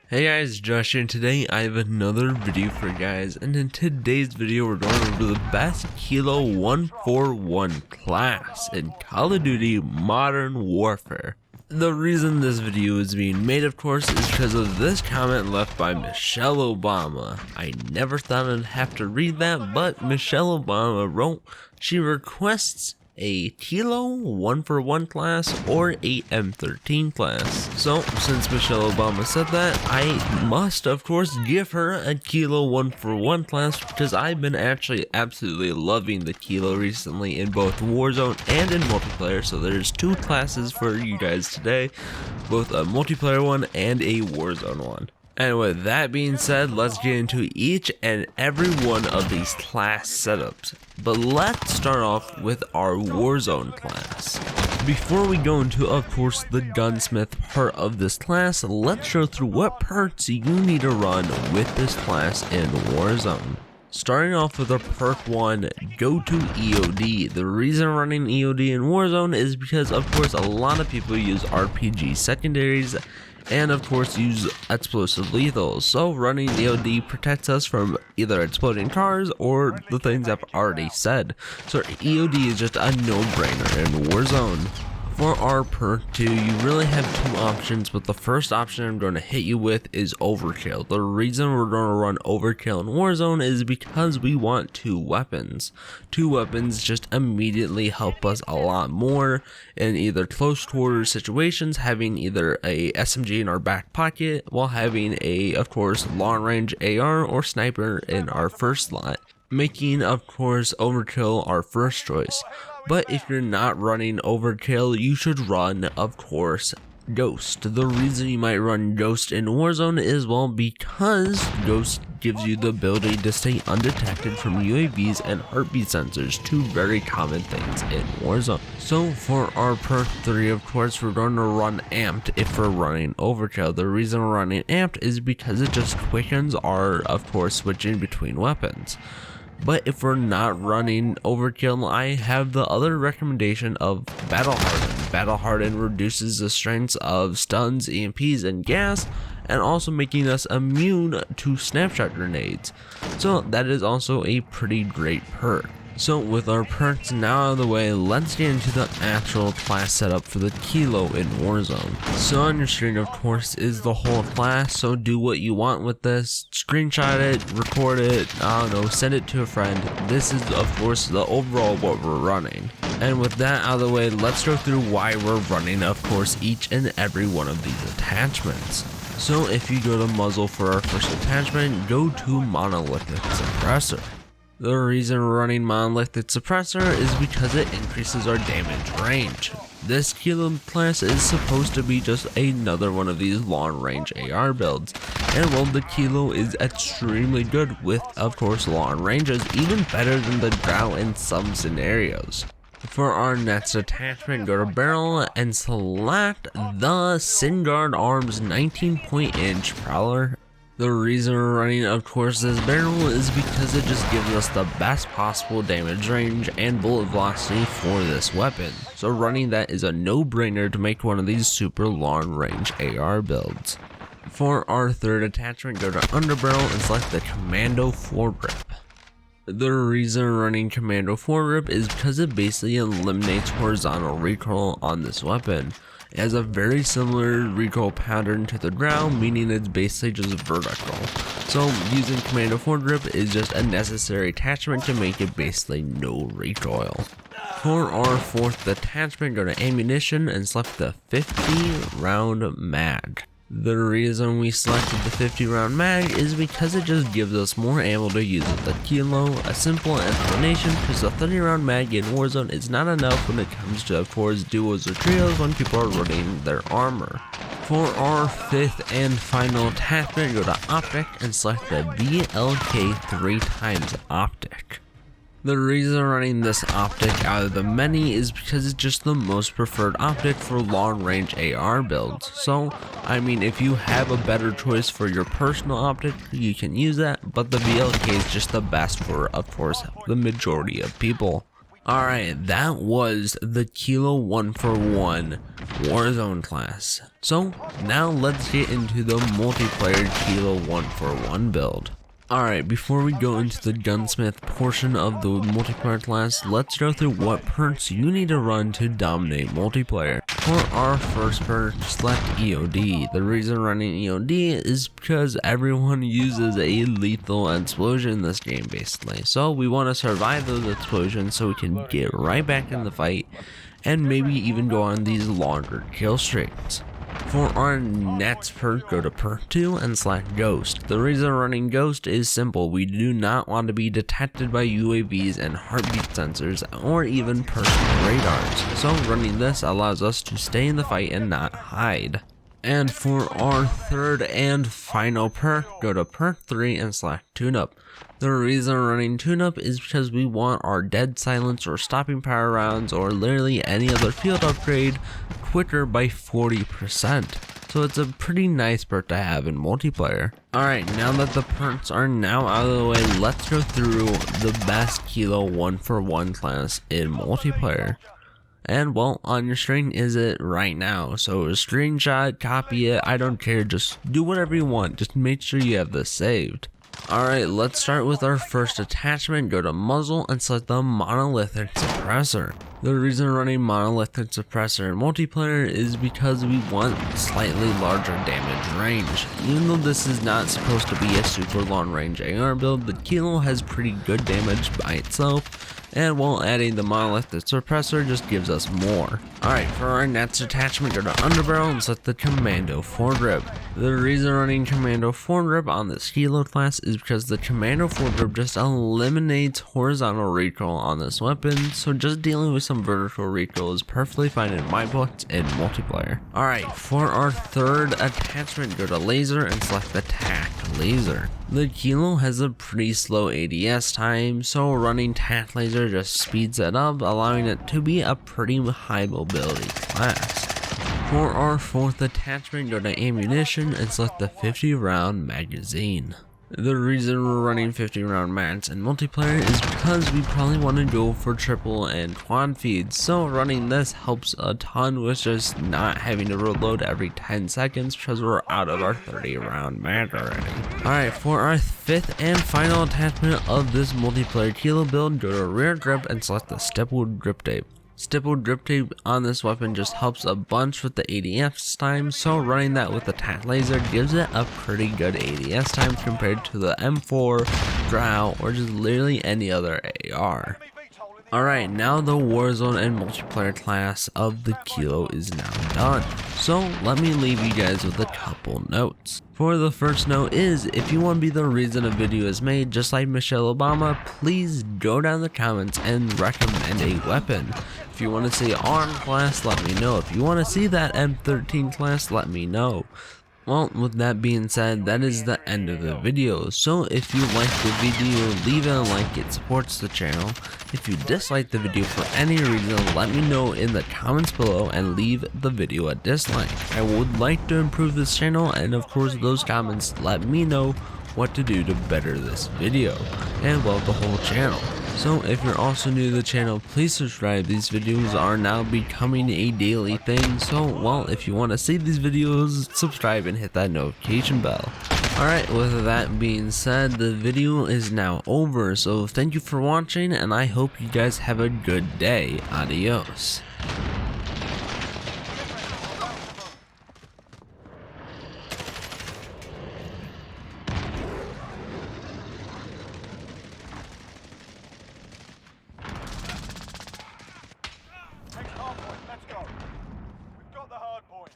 Hey guys, Josh here, and today I have another video for you guys, and in today's video we're going over the best Kilo 141 class in Call of Duty Modern Warfare. The reason this video is being made, of course, is because of this comment left by Michelle Obama. I never thought I'd have to read that, but Michelle Obama wrote she requests a Kilo 141 class or a M13 class. So since Michelle Obama said that, I must of course give her a Kilo 141 class because I've been actually absolutely loving the Kilo recently in both Warzone and in multiplayer. So there's two classes for you guys today, both a multiplayer one and a Warzone one. And with that being said, let's get into each and every one of these class setups. But let's start off with our Warzone class. Before we go into, of course, the gunsmith part of this class, let's go through what perks you need to run with this class in Warzone. Starting off with our perk 1, go to EOD. The reason running EOD in Warzone is because, of course, a lot of people use RPG secondaries and of course use explosive lethals, so running EOD protects us from either exploding cars or the things I've already said. So EOD is just a no-brainer in Warzone. For our perk 2, you really have two options, but the first option I'm going to hit you with is Overkill. The reason we're going to run Overkill in Warzone is because we want two weapons. Two weapons just immediately help us a lot more in either close quarters situations, having either a SMG in our back pocket while having a, of course, long range AR or sniper in our first slot, making, of course, Overkill our first choice. But if you're not running Overkill, you should run, of course, Ghost. The reason you might run Ghost in Warzone is, well, because Ghost gives you the ability to stay undetected from UAVs and heartbeat sensors, two very common things in Warzone. So for our perk 3, of course, we're going to run Amped if we're running Overkill. The reason we're running Amped is because it just quickens our, of course, switching between weapons. But if we're not running Overkill, I have the other recommendation of Battle Harden. Battle Harden reduces the strengths of stuns, EMPs, and gas, and also making us immune to snapshot grenades. So that is also a pretty great perk. So with our perks now out of the way, let's get into the actual class setup for the Kilo in Warzone. So on your screen, of course, is the whole class, so do what you want with this. Screenshot it, record it, I don't know, send it to a friend. This is, of course, the overall what we're running. And with that out of the way, let's go through why we're running, of course, each and every one of these attachments. So if you go to muzzle for our first attachment, go to monolithic suppressor. The reason we're running monolithic suppressor is because it increases our damage range. This Kilo class is supposed to be just another one of these long range AR builds, and while the Kilo is extremely good with, of course, long ranges, even better than the Drow in some scenarios. For our next attachment, go to barrel and select the Singard Arms 19-point-inch Prowler. The reason we're running, of course, this barrel is because it just gives us the best possible damage range and bullet velocity for this weapon. So running that is a no-brainer to make one of these super long-range AR builds. For our third attachment, go to underbarrel and select the Commando foregrip. The reason we're running Commando foregrip is because it basically eliminates horizontal recoil on this weapon. It has a very similar recoil pattern to the Drow, meaning it's basically just vertical. So using Commando foregrip is just a necessary attachment to make it basically no recoil. For our fourth attachment, go to ammunition and select the 50 round mag. The reason we selected the 50 round mag is because it just gives us more ammo to use with the Kilo. A simple explanation, because the 30 round mag in Warzone is not enough when it comes to, of course, duos or trios when people are running their armor. For our fifth and final attachment, go to optic and select the VLK 3x optic. The reason running this optic out of the many is because it's just the most preferred optic for long range AR builds. So, I mean, if you have a better choice for your personal optic, you can use that, but the VLK is just the best for, of course, the majority of people. Alright, that was the Kilo 141 Warzone class. So now let's get into the multiplayer Kilo 141 build. Alright, before we go into the gunsmith portion of the multiplayer class, let's go through what perks you need to run to dominate multiplayer. For our first perk, select EOD. The reason running EOD is because everyone uses a lethal explosion in this game basically. So we want to survive those explosions so we can get right back in the fight and maybe even go on these longer kill streaks. For our next perk, go to perk 2 and select Ghost. The reason running Ghost is simple. We do not want to be detected by UAVs and heartbeat sensors or even personal radars. So running this allows us to stay in the fight and not hide. And for our third and final perk, go to perk 3 and select Tune Up. The reason running Tune Up is because we want our dead silence or stopping power rounds or literally any other field upgrade quicker by 40%. So it's a pretty nice perk to have in multiplayer. Alright, now that the perks are now out of the way, let's go through the best Kilo 141 class in multiplayer. And well, on your screen is it right now, so screenshot, copy it, I don't care, just do whatever you want, just make sure you have this saved. Alright, let's start with our first attachment. Go to muzzle and select the monolithic suppressor. The reason running monolithic suppressor in multiplayer is because we want slightly larger damage range. Even though this is not supposed to be a super long range AR build, the Kilo has pretty good damage by itself, and while adding the monolithic suppressor just gives us more. Alright, for our next attachment, go to underbarrel and select the commando foregrip. The reason running commando foregrip on this Kilo class is because the commando foregrip just eliminates horizontal recoil on this weapon, so just dealing with some vertical recoil is perfectly fine in my books in multiplayer. Alright, for our third attachment, go to laser and select the tact laser. The Kilo has a pretty slow ADS time, so running tact laser just speeds it up, allowing it to be a pretty high mobility class. For our fourth attachment, go to ammunition and select the 50 round magazine. The reason we're running 50 round mags in multiplayer is because we probably want to go for triple and quad feeds, so running this helps a ton with just not having to reload every 10 seconds because we're out of our 30 round mag already. Alright, for our fifth and final attachment of this multiplayer Kilo build, go to rear grip and select the stippled grip tape. Stippled grip tape on this weapon just helps a bunch with the ADS time, so running that with the tact laser gives it a pretty good ADS time compared to the M4, Drow, or just literally any other AR. Alright, now the Warzone and multiplayer class of the Kilo is now done, so let me leave you guys with a couple notes. For the first note is, if you want to be the reason a video is made, just like Michelle Obama, please go down the comments and recommend a weapon. If you want to see ARM class, let me know. If you want to see that M13 class, let me know. Well, with that being said, that is the end of the video. So if you like the video, leave it a like, it supports the channel. If you dislike the video for any reason, let me know in the comments below and leave the video a dislike. I would like to improve this channel, and of course those comments let me know what to do to better this video, and well, the whole channel. So if you're also new to the channel, please subscribe. These videos are now becoming a daily thing, so well, if you want to see these videos, subscribe and hit that notification bell. Alright, with that being said, the video is now over, so thank you for watching, and I hope you guys have a good day. Adios. Let's go. We've got the hard point.